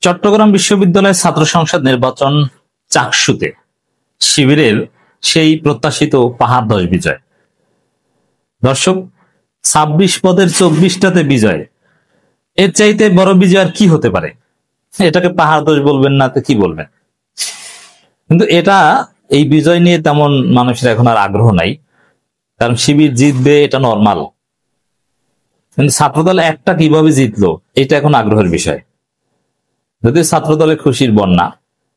চট্টগ্রাম বিশ্ববিদ্যালয়ের ছাত্র সংসদ নির্বাচন চাকসুতে শিবিরের সেই প্রত্যাশিত পাহাড় 10 বিজয়। দর্শক, 26 পদের 24টাতে বিজয়, এর চাইতে বড় বিজয় আর কি হতে পারে? এটাকে পাহাড় 10 বলবেন না তো কি বলবেন? কিন্তু এই বিজয় নিয়ে তেমন মানুষের এখন আর আগ্রহ নাই, কারণ শিবির জিতবে এটা নর্মাল। কিন্তু ছাত্রদল একটা কিভাবে জিতলো এটা এখন আগ্রহের বিষয়। যদি ছাত্রদলের খুশির বন্যা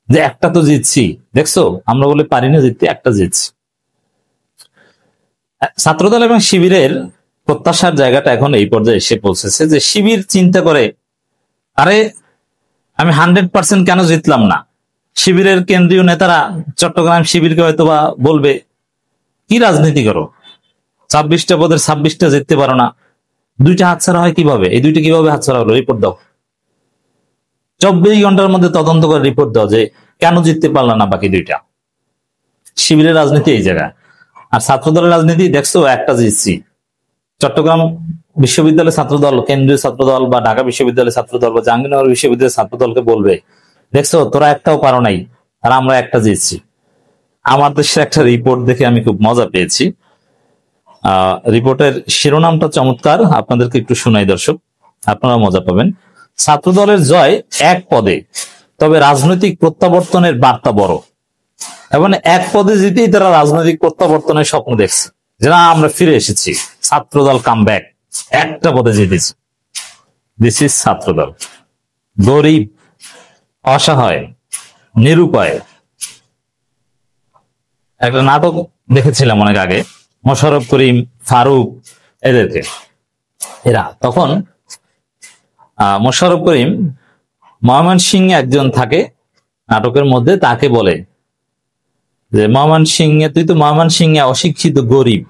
যে একটা তো জিতছি, দেখছো আমরা বলে পারি না জিততে, একটা জিতছি। ছাত্রদল এবং শিবিরের প্রত্যাশার জায়গাটা এখন এই পর্যায়ে এসে পৌঁছেছে যে শিবির চিন্তা করে, আরে আমি 100% কেন জিতলাম না? শিবিরের কেন্দ্রীয় নেতারা চট্টগ্রাম শিবিরকে হয়তোবা বলবে, কি রাজনীতি করো, 26টা পদের 26টা জিততে পারো না, 2টা হাতছাড়া হয় কিভাবে? এই 2টা কিভাবে হাতছাড়া হলো? রিপোর্ট দাও, 24 ঘন্টার মধ্যে তদন্ত করে রিপোর্ট দাও যে কেন জিততে পারলো না বাকি 2টা। শিবিরের রাজনীতি এই জায়গায়। আর ছাত্রদলের রাজনীতি দেখছো, একটা জিতছি। চট্টগ্রাম বিশ্ববিদ্যালয়ের ছাত্রদল, কেন্দ্রীয় ছাত্রদল বা ঢাকা বিশ্ববিদ্যালয়ের ছাত্রদল বা জাহাঙ্গীরনগর বিশ্ববিদ্যালয়ের ছাত্রদলকে বলবে, দেখছো তোরা একটাও পারো নাই আর আমরা একটা জিতছি। আমার দেশের একটা রিপোর্ট দেখে আমি খুব মজা পেয়েছি। রিপোর্টের শিরোনামটা চমৎকার, আপনাদেরকে একটু শোনাই দর্শক, আপনারা মজা পাবেন। ছাত্রদলের জয় 1 পদে, তবে রাজনৈতিক প্রত্যাবর্তনের বার্তা বড়। এবং 1 পদে জিতেই তারা রাজনৈতিক প্রত্যাবর্তনের স্বপ্ন দেখছে, যে না আমরা ফিরে এসেছি, ছাত্রদল কাম ব্যাক, একটা পদে জিতেছি। দিস ইজ ছাত্রদল। গরিব, অসহায়, নিরুপায়। একটা নাটক দেখেছিলাম অনেক আগে, মোশাররফ করিম, ফারুক, এরা তখন মোশাররফ করিম ময়মনসিংহে একজন থাকে নাটকের মধ্যে, তাকে বলে যে ময়মনসিংহে, তুই তো ময়মনসিংহে অশিক্ষিত গরিব,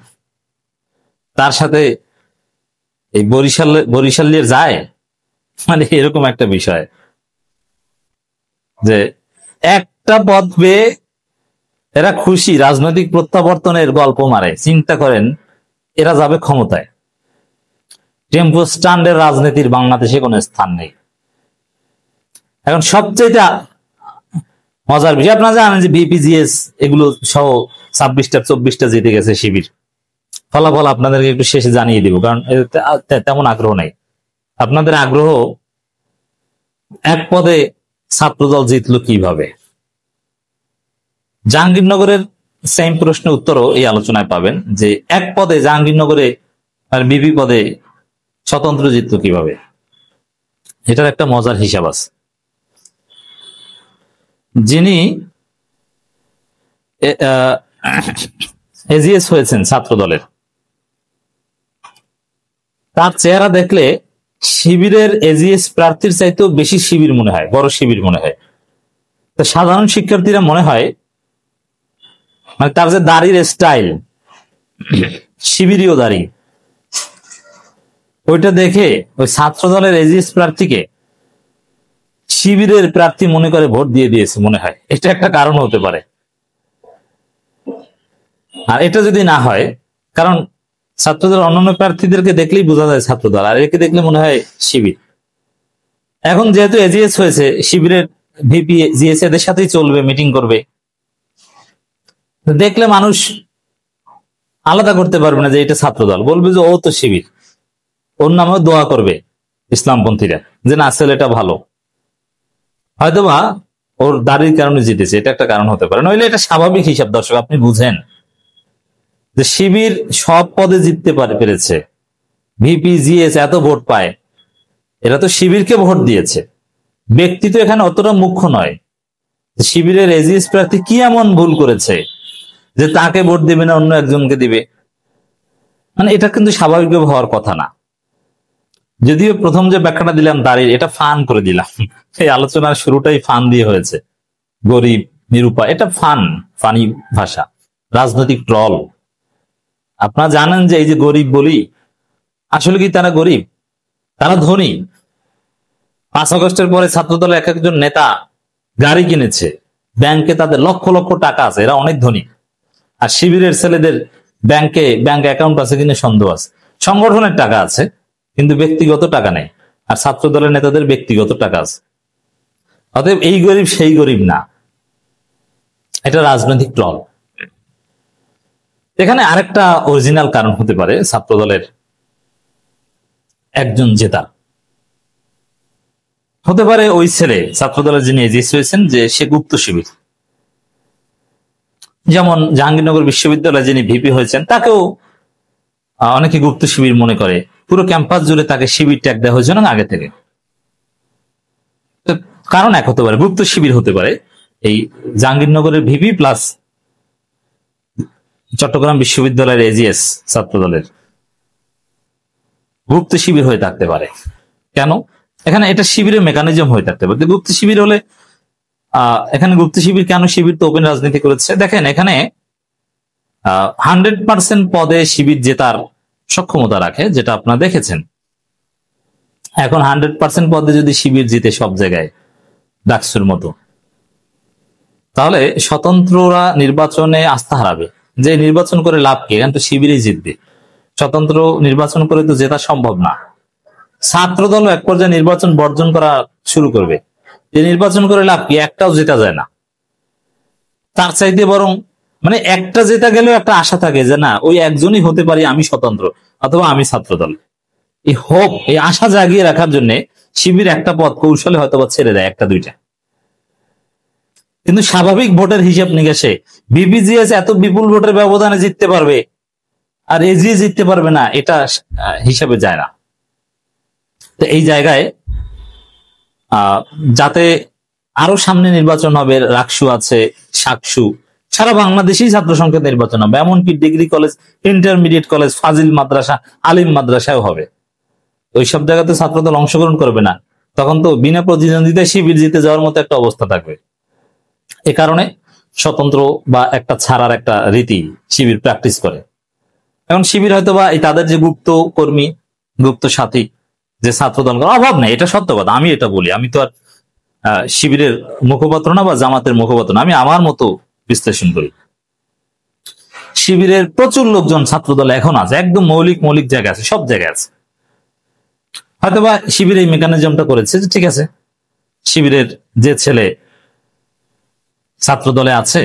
তার সাথে এই বরিশালের যায়, মানে এরকম একটা বিষয় যে একটা পদ পেয়ে এরা খুশি, রাজনৈতিক প্রত্যাবর্তনের গল্প মারে। চিন্তা করেন, এরা যাবে ক্ষমতায়। টেম্পো স্ট্যান্ডের রাজনীতির বাংলাদেশে কোনো স্থান নেই। এখন সবচেয়ে মজার বিষয়, আপনারা জানেন যে বিপিজিএস এগুলো সহ 26টা 24টা জিতে গেছে শিবির। ফলাফল আপনাদেরকে একটু শেষে জানিয়ে দিব, কারণ তেমন আগ্রহ নাই। আপনাদের আগ্রহ 1 পদে ছাত্রদল জিতলো কিভাবে। জাহাঙ্গীরনগরের সেম প্রশ্নের উত্তরও এই আলোচনায় পাবেন, যে 1 পদে জাহাঙ্গীরনগরে আর বিপি পদে স্বতন্ত্র জিতলো কিভাবে। এটার একটা মজার হিসাব আছে। যিনি এজিএস হয়েছেন ছাত্রদলের, তার চেহারা দেখলে শিবিরের এজিএস প্রার্থীর চাইতেও বেশি শিবির মনে হয়, বড় শিবির মনে হয়। তো সাধারণ শিক্ষার্থীরা মনে হয়, মানে তার যে দাড়ির স্টাইল, শিবিরীয় দাড়ি, ওইটা দেখে ওই ছাত্রদলের এজিএস প্রার্থীকে শিবিরের প্রার্থী মনে করে ভোট দিয়ে দিয়েছে মনে হয়। এটা একটা কারণ হতে পারে। আর এটা যদি না হয়, কারণ ছাত্রদল অন্যান্য প্রার্থীদেরকে দেখলেই বোঝা যায় ছাত্রদল, আর একে দেখলে মনে হয় শিবির। এখন যেহেতু এজিএস হয়েছে, শিবিরের ভিপি জিএস এদের সাথেই চলবে, মিটিং করবে, দেখলে মানুষ আলাদা করতে পারবে না যে এটা ছাত্রদল, বলবে যে ও তো শিবির। ওর নামেও দোয়া করবে ইসলামপন্থীরা যে না, ছেলেটা ভালো, হয়তোবা ওর দাড়ির কারণে জিতেছে, এটা একটা কারণ হতে পারে। নইলে এটা স্বাভাবিক হিসাব। দর্শক, আপনি বুঝেন যে শিবির সব পদে জিততে পেরেছে, ভিপি জিএস এত ভোট পায়, এরা তো শিবিরকে ভোট দিয়েছে। ব্যক্তি তো এখানে অতটা মুখ্য নয়। শিবিরের এজিএস প্রার্থী কি এমন ভুল করেছে যে তাকে ভোট দিবে না, অন্য একজনকে দিবে? মানে এটা কিন্তু স্বাভাবিকভাবে হওয়ার কথা না। যদিও প্রথম যে ব্যাখ্যাটা দিলাম দাঁড়িয়ে, এটা ফান করে দিলাম। এই আলোচনার শুরুটাই ফান দিয়ে হয়েছে। গরিব, নিরুপায়, এটা ফানি ভাষা, রাজনৈতিক ট্রল। আপনারা জানেন যে এই যে গরিব বলি, আসলে কি তারা গরিব? তারা ধনী। 5 আগস্টের পরে ছাত্রদলের এক একজন নেতা গাড়ি কিনেছে, ব্যাংকে তাদের লক্ষ লক্ষ টাকা আছে, এরা অনেক ধনী। আর শিবিরের ছেলেদের ব্যাংক অ্যাকাউন্ট আছে কিনা সন্দেহ আছে। সংগঠনের টাকা আছে কিন্তু ব্যক্তিগত টাকা নেই, আর ছাত্রদলের নেতাদের ব্যক্তিগত টাকা আছে। অতএব এই গরিব সেই গরিব না, এটা রাজনৈতিক ট্রল। এখানে আরেকটা অরিজিনাল কারণ হতে পারে ছাত্রদলের একজন জেতা, হতে পারে ওই ছেলে ছাত্রদলের যিনি এজিএস হয়েছেন যে সে গুপ্ত শিবির। যেমন জাহাঙ্গীরনগর বিশ্ববিদ্যালয়ে যিনি ভিপি হয়েছেন তাকেও অনেকে গুপ্ত শিবির মনে করে, পুরো ক্যাম্পাস জুড়ে তাকে শিবির ট্যাগ দেওয়া হয়েছে না আগে থেকে। কারণ এক হতে পারে, গুপ্ত শিবির হতে পারে এই জাহাঙ্গীরনগরের ভিপি প্লাস চট্টগ্রাম বিশ্ববিদ্যালয়ের এজিএস ছাত্রদলের গুপ্ত শিবির হয়ে থাকতে পারে। কেন? এখানে এটা শিবিরের মেকানিজম হয়ে থাকতে পারে। গুপ্ত শিবির হলে এখানে গুপ্ত শিবির কেন? শিবির তো ওপেন রাজনীতি করেছে। দেখেন এখানে 100% পদে শিবির জেতার সক্ষমতা রাখে, যেটা আপনারা দেখেছেন। এখন 100% পদে যদি শিবির জিতে সব জায়গায় ডাকসুর মতো, তাহলে স্বতন্ত্ররা নির্বাচনে আস্থা হারাবে। যে নির্বাচন করে লাভ কি? এখানে তো শিবিরই জিতবে, স্বতন্ত্র নির্বাচন করে তো জেতা সম্ভব না। ছাত্রদল এক পর্যায়ে নির্বাচন বর্জন করা শুরু করবে। যে নির্বাচন করে লাভ কি? একটাও জেতা যায় না। তার চাইতে বরং মানে একটা জেতা গেলেও একটা আশা থাকে যে না, ওই একজনই হতে পারি আমি স্বতন্ত্র অথবা আমি ছাত্রদল। এই হোপ, এই আশা জাগিয়ে রাখার জন্য শিবির একটা পদ কৌশলে হয়তো বা ছেড়ে দেয়, একটা দুইটা। কিন্তু স্বাভাবিক ভোটের হিসাব নিকাশে বিপিজিএস এত বিপুল ভোটের ব্যবধানে জিততে পারবে আর এজিএ জিততে পারবে না, এটা হিসাবে যায় না। তো এই জায়গায় যাতে আরো সামনে নির্বাচন হবে, রাকসু আছে, সাকসু, সারা বাংলাদেশেই ছাত্র সংসদ নির্বাচন হবে, এমনকি ডিগ্রি কলেজ, ইন্টারমিডিয়েট কলেজ, ফাজিল মাদ্রাসা, আলিম মাদ্রাসাও হবে। ওইসব জায়গাতে ছাত্রদল অংশগ্রহণ করবে না, তখন তো বিনা প্রতিদ্বন্দ্বিতায় শিবির জিতে যাওয়ার মতো একটা অবস্থা থাকবে। এ কারণে স্বতন্ত্র বা একটা ছাড়ার একটা রীতি শিবির প্র্যাকটিস করে। এখন শিবির হয়তো বা এই তাদের যে গুপ্ত কর্মী, গুপ্ত সাথী, যে ছাত্রদল অভাব নেই, এটা সত্য কথা, আমি এটা বলি। আমি তো আর শিবিরের মুখপাত্র না বা জামাতের মুখপাত্র না, আমি আমার মতো বিশ্লেষণ করি। শিবিরের প্রচুর লোকজন ছাত্রদলে এখন আছে, একদম মৌলিক মৌলিক জায়গা আছে, সব জায়গায় আছে। হয়তোবা শিবির এই মেকানিজমটা করেছে যে ঠিক আছে, শিবিরের যে ছেলে ছাত্রদলে আছে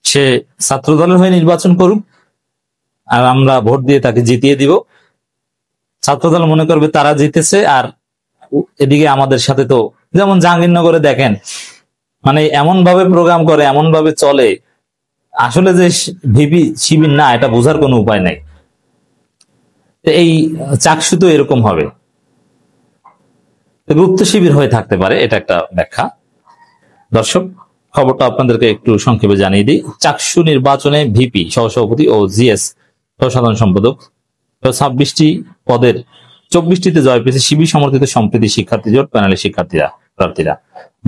সে ছাত্রদলের হয়ে নির্বাচন করুক, আর আমরা ভোট দিয়ে তাকে জিতিয়ে দিব। ছাত্রদল মনে করবে তারা জিতেছে, আর এদিকে আমাদের সাথে তো, যেমন জাহাঙ্গীরনগরে দেখেন, মানে এমন ভাবে প্রোগ্রাম করে, এমন ভাবে চলে, আসলে যে ভিপি শিবির না এটা বোঝার কোনো উপায় নাই। এই চাকসু তো এরকম হবে, গুপ্ত শিবির হয়ে থাকতে পারে, এটা একটা ব্যাখ্যা। দর্শক, খবরটা আপনাদেরকে একটু সংক্ষেপে জানিয়ে দিই। চাকসু নির্বাচনে ভিপি, সহসভাপতি ও জিএস সাধারণ সম্পাদক 26টি পদের 24টিতে জয় পেয়েছে শিবির সমর্থিত সম্প্রীতি শিক্ষার্থী জোট প্যানেলের প্রার্থীরা।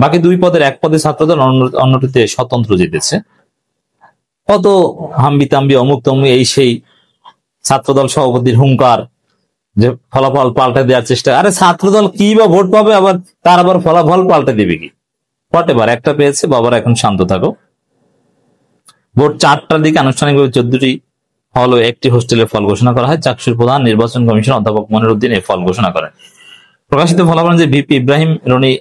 বাকি 2 পদের 1 পদে ছাত্রদল, অন্যটিতে স্বতন্ত্র জিতেছে। কত হাম্বি তাম্বি অমুক তমুক এই সেই ছাত্রদল সভাপতির হুঙ্কার যে ফলাফল পাল্টে দেওয়ার চেষ্টা। আরে ছাত্রদল কি বা ভোট পাবে, আবার তার আবার ফলাফল পাল্টে দিবে কি? হোয়াটএভার, একটা পেয়েছে, বাবারা এখন শান্ত থাকো। ভোট 4টার দিকে আনুষ্ঠানিকভাবে 14টি হল ও 1টি হোস্টেলের ফল ঘোষণা করা হয়। চাকসুর প্রধান নির্বাচন কমিশন অধ্যাপক মনিরউদ্দিন এই ফল ঘোষণা করেন। প্রকাশিত ফলাফল যে ভিপি ইব্রাহিম রনি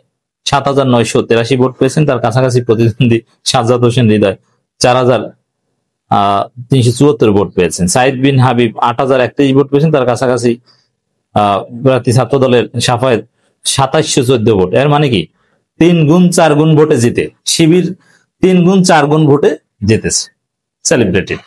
7,983 ভোট পেয়েছেন, তার কাছাকাছি প্রতিদ্বন্দ্বী সাজ্জাদ হোসেন হৃদয় 4,374 ভোট পেয়েছেন। সাইদ বিন হাবিব 8,031 ভোট পেয়েছেন, তার কাছাকাছি প্রার্থী ছাত্রদলের সাফায়েত 2,714 ভোট। এর মানে কি 3 গুণ 4 গুণ ভোটে জিতে শিবির 3 গুণ 4 গুণ ভোটে জিতেছে। সেলিব্রেটেড।